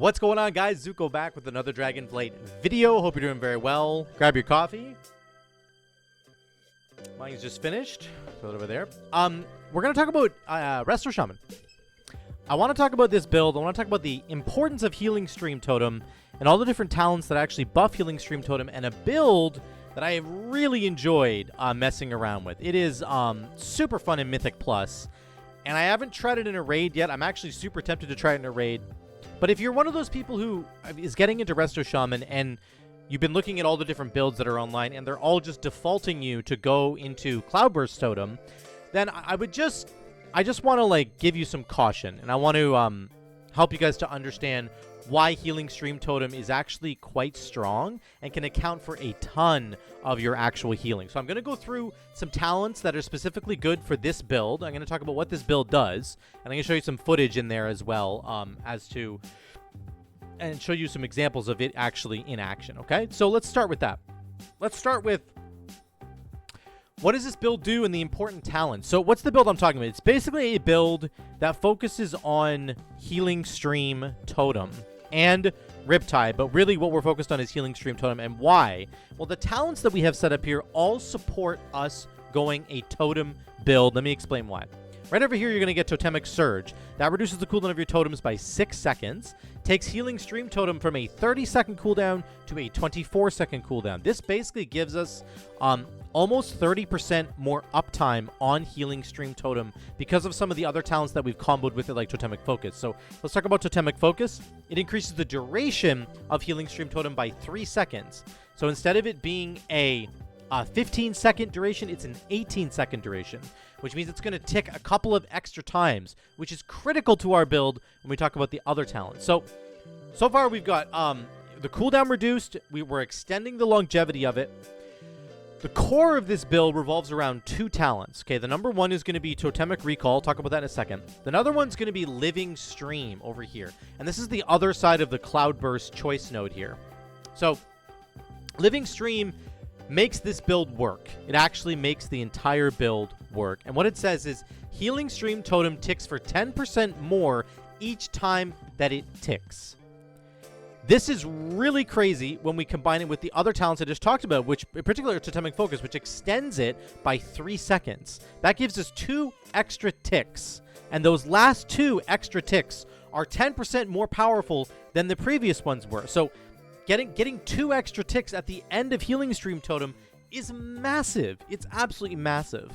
What's going on, guys? Zuko back with another Dragonflight video. Hope you're doing very well. Grab your coffee. Mine's just finished. Throw it over there. We're going to talk about Resto Shaman. I want to talk about this build. I want to talk about the importance of Healing Stream Totem and all the different talents that actually buff Healing Stream Totem, and a build that I have really enjoyed messing around with. It is super fun in Mythic Plus, and I haven't tried it in a raid yet. I'm actually super tempted to try it in a raid. But if you're one of those people who is getting into Resto Shaman and you've been looking at all the different builds that are online and they're all just defaulting you to go into Cloudburst Totem, then I just want to like give you some caution, and I want to help you guys to understand why Healing Stream Totem is actually quite strong and can account for a ton of your actual healing. So I'm going to go through some talents that are specifically good for this build. I'm going to talk about what this build does, and I'm going to show you some footage in there as well and show you some examples of it actually in action, okay? So let's start with that. Let's start with what does this build do and the important talents. So what's the build I'm talking about? It's basically a build that focuses on Healing Stream Totem and Riptide, but really what we're focused on is Healing Stream Totem. And why? Well, the talents that we have set up here all support us going a totem build. Let me explain why. Right over here, you're going to get Totemic Surge. That reduces the cooldown of your totems by 6 seconds. Takes Healing Stream Totem from a 30-second cooldown to a 24-second cooldown. This basically gives us almost 30% more uptime on Healing Stream Totem because of some of the other talents that we've comboed with it, like Totemic Focus. So let's talk about Totemic Focus. It increases the duration of Healing Stream Totem by 3 seconds. So instead of it being a 15-second duration, it's an 18-second duration, which means it's going to tick a couple of extra times, which is critical to our build when we talk about the other talents. So far we've got the cooldown reduced. We're extending the longevity of it. The core of this build revolves around 2 talents. Okay, the number one is going to be Totemic Recall. I'll talk about that in a second. The other one's going to be Living Stream over here. And this is the other side of the Cloudburst choice node here. So Living Stream makes this build work. It actually makes the entire build work. And what it says is Healing Stream Totem ticks for 10% more each time that it ticks. This is really crazy when we combine it with the other talents I just talked about, which in particular Totemic Focus, which extends it by 3 seconds. That gives us 2 extra ticks. And those last 2 extra ticks are 10% more powerful than the previous ones were. So getting 2 extra ticks at the end of Healing Stream Totem is massive. It's absolutely massive.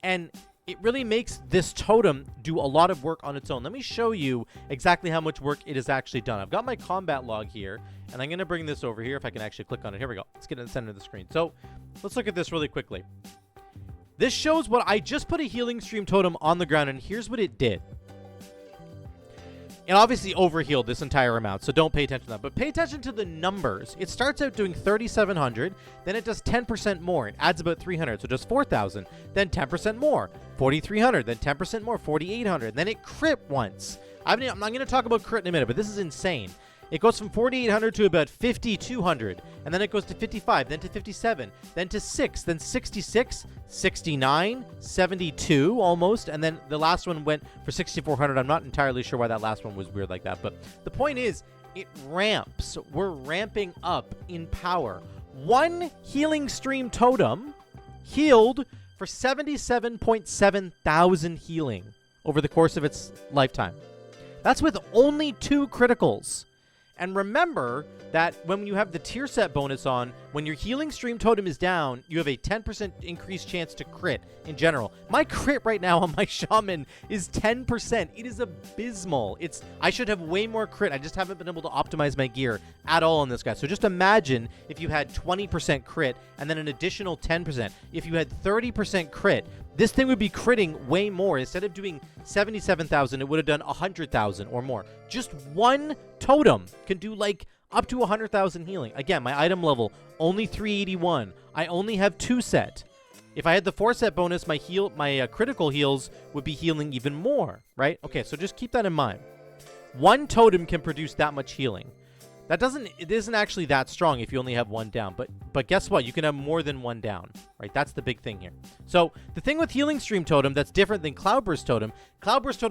And it really makes this totem do a lot of work on its own. Let me show you exactly how much work it has actually done. I've got my combat log here, and I'm going to bring this over here if I can actually click on it. Here we go. Let's get in the center of the screen. So let's look at this really quickly. This shows what I just put a Healing Stream Totem on the ground, and here's what it did. It obviously overhealed this entire amount, so don't pay attention to that. But pay attention to the numbers. It starts out doing 3,700, then it does 10% more. It adds about 300, so it does 4,000, then 10% more, 4,300, then 10% more, 4,800. Then it crit once. I'm not going to talk about crit in a minute, but this is insane. It goes from 4,800 to about 5,200, and then it goes to 55, then to 57, then to 6, then 66, 69, 72 almost, and then the last one went for 6,400. I'm not entirely sure why that last one was weird like that, but the point is, it ramps. We're ramping up in power. One Healing Stream Totem healed for 77.7 thousand healing over the course of its lifetime. That's with only 2 criticals. And remember that when you have the tier set bonus on, when your Healing Stream Totem is down, you have a 10% increased chance to crit in general. My crit right now on my Shaman is 10%. It is abysmal. I should have way more crit. I just haven't been able to optimize my gear at all on this guy. So just imagine if you had 20% crit and then an additional 10%. If you had 30% crit, this thing would be critting way more. Instead of doing 77,000, it would have done 100,000 or more. Just one totem can do like up to 100,000 healing. Again, my item level, only 381. I only have 2 set. If I had the 4 set bonus, my critical heals would be healing even more, right? Okay, so just keep that in mind. One totem can produce that much healing. It isn't actually that strong if you only have one down, but guess what? You can have more than one down, right? That's the big thing here. So the thing with Healing Stream Totem that's different than Cloudburst Totem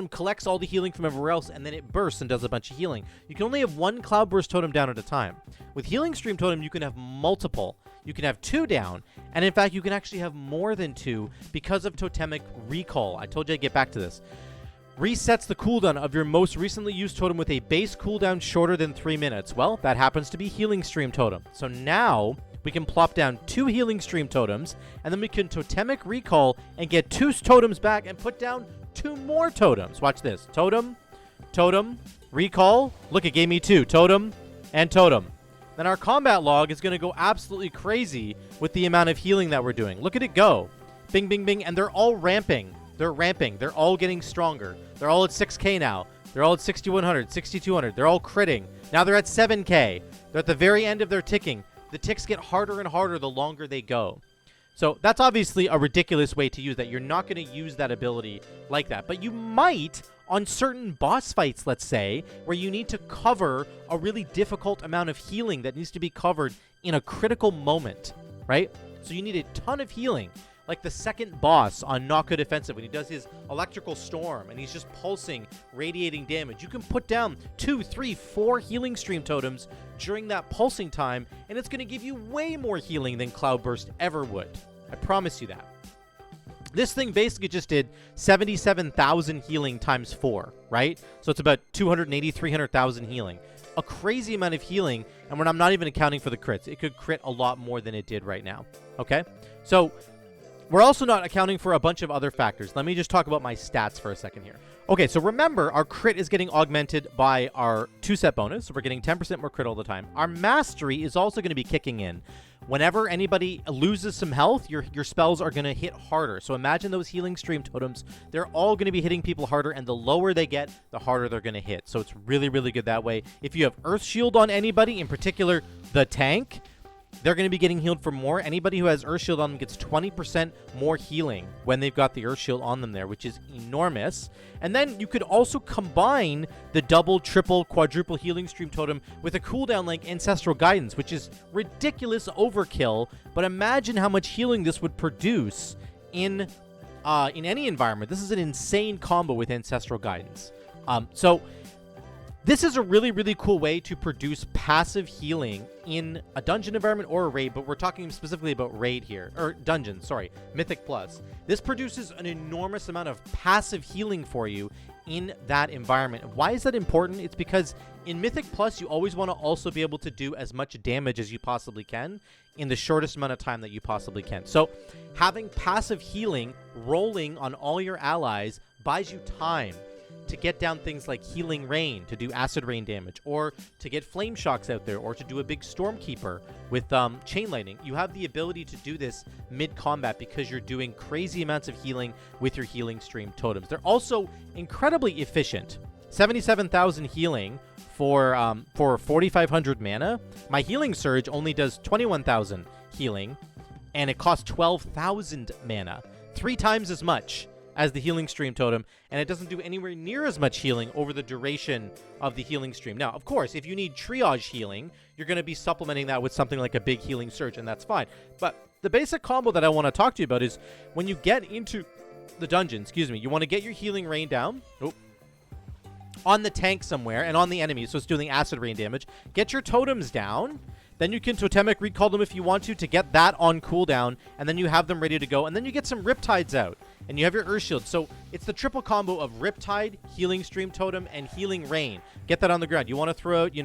collects all the healing from everywhere else, and then it bursts and does a bunch of healing. You can only have one Cloudburst Totem down at a time. With Healing Stream Totem, you can have multiple. You can have 2 down, and in fact, you can actually have more than 2 because of Totemic Recall. I told you I'd get back to this. Resets the cooldown of your most recently used totem with a base cooldown shorter than 3 minutes. Well, that happens to be Healing Stream Totem. So now we can plop down 2 Healing Stream Totems, and then we can Totemic Recall and get 2 totems back and put down 2 more totems. Watch this. Totem, Totem, Recall. Look, it gave me 2. Totem and Totem. Then our combat log is going to go absolutely crazy with the amount of healing that we're doing. Look at it go. Bing, bing, bing. And they're all ramping. They're ramping. They're all getting stronger. They're all at 6K now. They're all at 6,100, 6,200. They're all critting. Now they're at 7K. They're at the very end of their ticking. The ticks get harder and harder the longer they go. So that's obviously a ridiculous way to use that. You're not going to use that ability like that. But you might on certain boss fights, let's say, where you need to cover a really difficult amount of healing that needs to be covered in a critical moment, right? So you need a ton of healing. Like the second boss on Not Good Offensive, when he does his electrical storm and he's just pulsing, radiating damage. You can put down 2, 3, 4 Healing Stream Totems during that pulsing time, and it's going to give you way more healing than Cloudburst ever would. I promise you that. This thing basically just did 77,000 healing times 4, right? So it's about 280, 300,000 healing. A crazy amount of healing, and when I'm not even accounting for the crits, it could crit a lot more than it did right now, okay? So we're also not accounting for a bunch of other factors. Let me just talk about my stats for a second here. Okay, so remember, our crit is getting augmented by our 2-set bonus, so we're getting 10% more crit all the time. Our mastery is also going to be kicking in. Whenever anybody loses some health, your spells are going to hit harder. So imagine those Healing Stream Totems. They're all going to be hitting people harder, and the lower they get, the harder they're going to hit. So it's really, really good that way. If you have Earth Shield on anybody, in particular the tank, they're going to be getting healed for more. Anybody who has Earth Shield on them gets 20% more healing when they've got the Earth Shield on them there, which is enormous. And then you could also combine the double, triple, quadruple Healing Stream Totem with a cooldown like Ancestral Guidance, which is ridiculous overkill. But imagine how much healing this would produce in any environment. This is an insane combo with Ancestral Guidance. So this is a really, really cool way to produce passive healing in a dungeon environment or a raid, but we're talking specifically about raid here, or dungeon, sorry, Mythic Plus. This produces an enormous amount of passive healing for you in that environment. Why is that important? It's because in Mythic Plus, you always want to also be able to do as much damage as you possibly can in the shortest amount of time that you possibly can. So having passive healing rolling on all your allies buys you time to get down things like Healing Rain, to do Acid Rain damage, or to get Flame Shocks out there, or to do a big Stormkeeper with Chain Lightning. You have the ability to do this mid-combat because you're doing crazy amounts of healing with your Healing Stream Totems. They're also incredibly efficient. 77,000 healing for 4,500 mana. My Healing Surge only does 21,000 healing, and it costs 12,000 mana. 3 times as much as the Healing Stream Totem, and it doesn't do anywhere near as much healing over the duration of the Healing Stream. Now, of course, if you need triage healing, you're going to be supplementing that with something like a big Healing Surge, and that's fine. But the basic combo that I want to talk to you about is when you get into the dungeon, you want to get your Healing Rain down on the tank somewhere and on the enemy, so it's doing Acid Rain damage. Get your totems down. Then you can Totemic Recall them if you want to get that on cooldown, and then you have them ready to go, and then you get some Riptides out, and you have your Earth Shield. So it's the triple combo of Riptide, Healing Stream Totem, and Healing Rain. Get that on the ground. You want to throw out,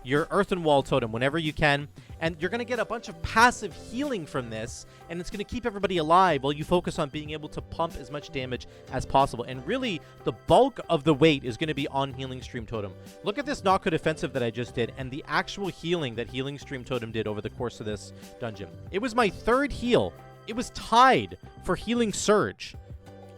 your Earthen Wall Totem whenever you can, and you're going to get a bunch of passive healing from this, and it's going to keep everybody alive while you focus on being able to pump as much damage as possible. And really, the bulk of the weight is going to be on Healing Stream Totem. Look at this Not Good Offensive that I just did, and the actual healing that Healing Stream Totem did over the course of this dungeon. It was my 3rd heal. It was tied for Healing Surge.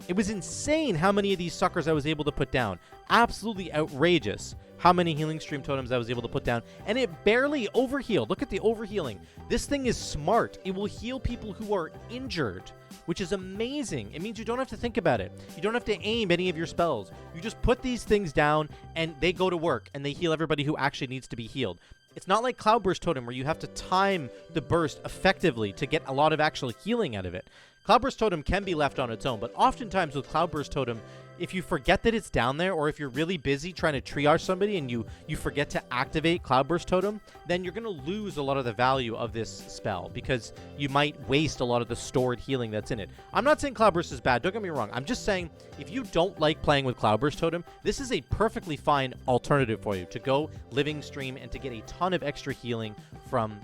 It was insane how many of these suckers I was able to put down. Absolutely outrageous how many Healing Stream Totems I was able to put down. And it barely overhealed. Look at the overhealing. This thing is smart. It will heal people who are injured, which is amazing. It means you don't have to think about it. You don't have to aim any of your spells. You just put these things down and they go to work and they heal everybody who actually needs to be healed. It's not like Cloudburst Totem where you have to time the burst effectively to get a lot of actual healing out of it. Cloudburst Totem can be left on its own, but oftentimes with Cloudburst Totem, if you forget that it's down there, or if you're really busy trying to triage somebody and you forget to activate Cloudburst Totem, then you're going to lose a lot of the value of this spell because you might waste a lot of the stored healing that's in it. I'm not saying Cloudburst is bad, don't get me wrong. I'm just saying if you don't like playing with Cloudburst Totem, this is a perfectly fine alternative for you to go Living Stream and to get a ton of extra healing from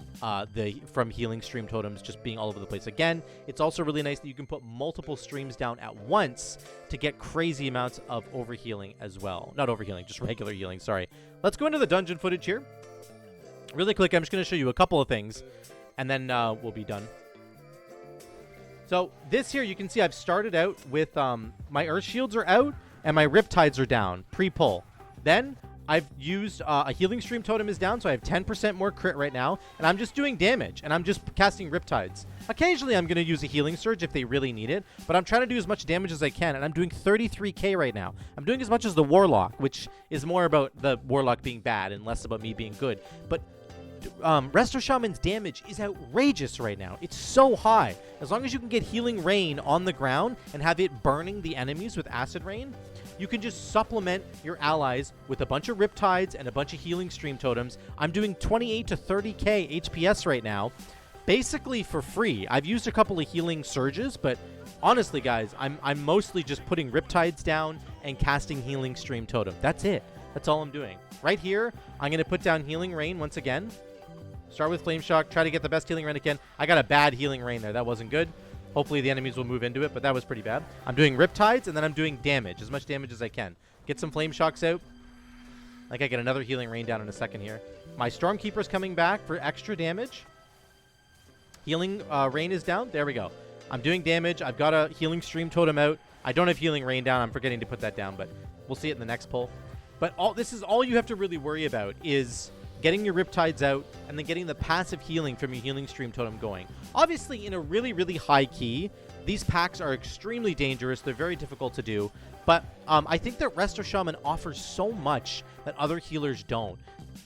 Healing Stream Totems just being all over the place. Again, it's also really nice that you can put multiple streams down at once to get crazy amounts of overhealing as well. Not overhealing, just regular healing, sorry. Let's go into the dungeon footage here. Really quick, I'm just going to show you a couple of things, and then we'll be done. So this here, you can see I've started out with my Earth Shields are out, and my Riptides are down, pre-pull. Then I've used a Healing Stream Totem is down, so I have 10% more crit right now, and I'm just doing damage, and I'm just casting Riptides. Occasionally, I'm going to use a Healing Surge if they really need it, but I'm trying to do as much damage as I can, and I'm doing 33k right now. I'm doing as much as the Warlock, which is more about the Warlock being bad and less about me being good. But Resto Shaman's damage is outrageous right now. It's so high. As long as you can get Healing Rain on the ground and have it burning the enemies with Acid Rain, you can just supplement your allies with a bunch of Riptides and a bunch of Healing Stream Totems. I'm doing 28 to 30k HPS right now, basically for free. I've used a couple of Healing Surges, but honestly, guys, I'm mostly just putting Riptides down and casting Healing Stream Totem. That's it. That's all I'm doing. Right here, I'm going to put down Healing Rain once again. Start with Flame Shock. Try to get the best Healing Rain I can. I got a bad Healing Rain there. That wasn't good. Hopefully the enemies will move into it, but that was pretty bad. I'm doing Riptides, and then I'm doing damage. As much damage as I can. Get some Flame Shocks out. Like I get another Healing Rain down in a second here. My Stormkeeper's coming back for extra damage. Healing Rain is down. There we go. I'm doing damage. I've got a Healing Stream Totem out. I don't have Healing Rain down. I'm forgetting to put that down, but we'll see it in the next pull. But this is all you have to really worry about is getting your Riptides out and then getting the passive healing from your Healing Stream Totem going. Obviously, in a really, really high key, these packs are extremely dangerous. They're very difficult to do. But I think that Resto Shaman offers so much that other healers don't.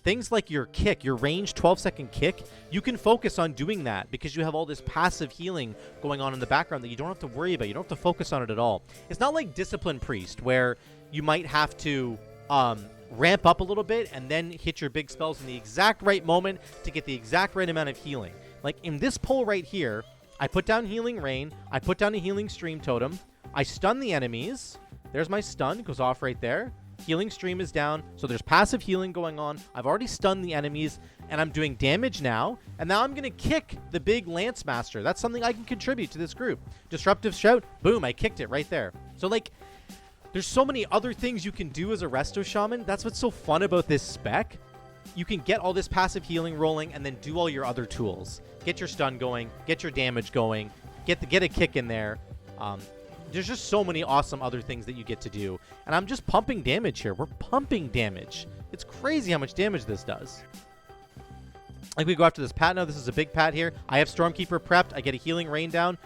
Things like your kick, your range 12-second kick, you can focus on doing that because you have all this passive healing going on in the background that you don't have to worry about. You don't have to focus on it at all. It's not like Discipline Priest where you might have to ramp up a little bit and then hit your big spells in the exact right moment to get the exact right amount of healing. Like in this pull right here, I put down Healing Rain, I put down a Healing Stream Totem, I stun the enemies. There's my stun, goes off right there. Healing Stream is down, so there's passive healing going on. I've already stunned the enemies, and I'm doing damage now. And now I'm going to kick the big Lance Master. That's something I can contribute to this group. Disruptive Shout, boom, I kicked it right there. So, like, there's so many other things you can do as a Resto Shaman. That's what's so fun about this spec. You can get all this passive healing rolling and then do all your other tools. Get your stun going, get your damage going, get a kick in there. There's just so many awesome other things that you get to do. And I'm just pumping damage here. We're pumping damage. It's crazy how much damage this does. Like we go after this pat now. This is a big pat here. I have Stormkeeper prepped. I get a Healing Rain down.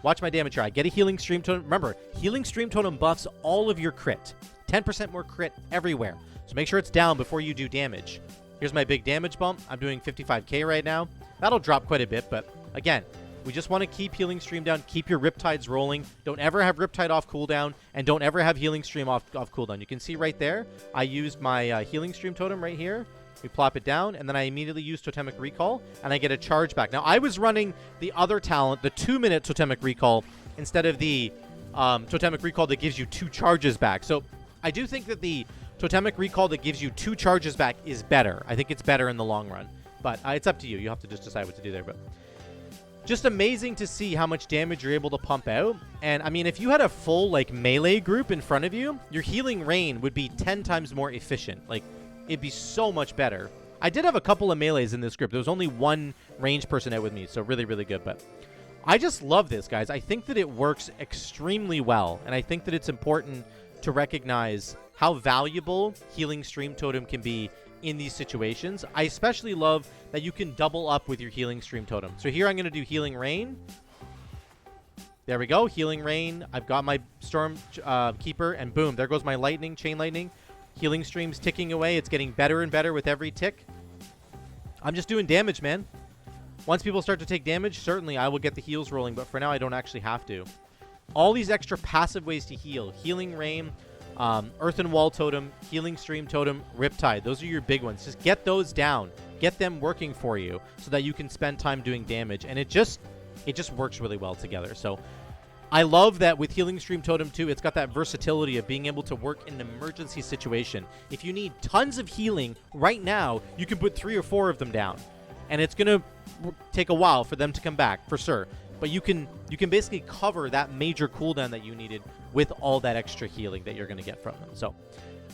Watch my damage here. I get a Healing Stream Totem. Remember, Healing Stream Totem buffs all of your crit. 10% more crit everywhere. So make sure it's down before you do damage. Here's my big damage bump. I'm doing 55k right now. That'll drop quite a bit, but again, we just want to keep Healing Stream down. Keep your Riptides rolling. Don't ever have Riptide off cooldown, and don't ever have Healing Stream off cooldown. You can see right there, I used my Healing Stream Totem right here. We plop it down, and then I immediately use Totemic Recall, and I get a charge back. Now, I was running the other talent, the 2-minute Totemic Recall, instead of the Totemic Recall that gives you 2 charges back. So I do think that the Totemic Recall that gives you 2 charges back is better. I think it's better in the long run. But it's up to you. You have to just decide what to do there. But just amazing to see how much damage you're able to pump out. And, I mean, if you had a full, like, melee group in front of you, your Healing Rain would be 10 times more efficient. Like, it'd be so much better. I did have a couple of melees in this group. There was only one range person out with me, so really, really good. But I just love this, guys. I think that it works extremely well, and I think that it's important to recognize how valuable Healing Stream Totem can be in these situations. I especially love that you can double up with your Healing Stream Totem. So here I'm going to do Healing Rain. There we go. Healing Rain. I've got my Storm Keeper, and boom, there goes my Lightning, Chain Lightning. Healing Stream's ticking away. It's getting better and better with every tick. I'm just doing damage, man. Once people start to take damage, certainly I will get the heals rolling, but for now I don't actually have to. All these extra passive ways to heal. Healing Rain, Earth and Wall Totem, Healing Stream Totem, Riptide. Those are your big ones. Just get those down. Get them working for you so that you can spend time doing damage. And it just works really well together. So I love that with Healing Stream Totem too, it's got that versatility of being able to work in an emergency situation. If you need tons of healing right now, you can put 3 or 4 of them down. And it's going to take a while for them to come back, for sure. But you can basically cover that major cooldown that you needed with all that extra healing that you're going to get from them. So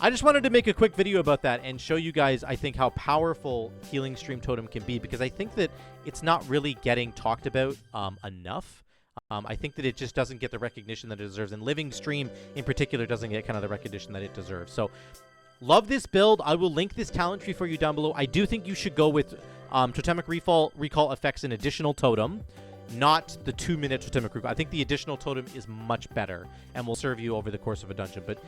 I just wanted to make a quick video about that and show you guys, I think, how powerful Healing Stream Totem can be, because I think that it's not really getting talked about enough. I think that it just doesn't get the recognition that it deserves, and Living Stream in particular doesn't get kind of the recognition that it deserves. So love this build. I will link this talent tree for you down below. I do think you should go with Totemic Recall effects and additional totem, not the 2-minute Totemic Recall. I think the additional totem is much better and will serve you over the course of a dungeon. But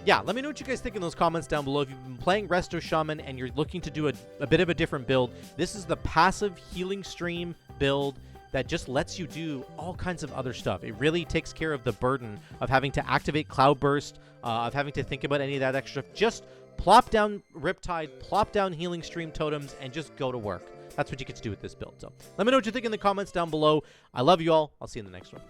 yeah, let me know what you guys think in those comments down below. If you've been playing Resto Shaman and you're looking to do a bit of a different build, this is the passive Healing Stream build that just lets you do all kinds of other stuff. It really takes care of the burden of having to activate Cloudburst, of having to think about any of that extra stuff. Just plop down Riptide, plop down Healing Stream Totems, and just go to work. That's what you get to do with this build. So let me know what you think in the comments down below. I love you all. I'll see you in the next one.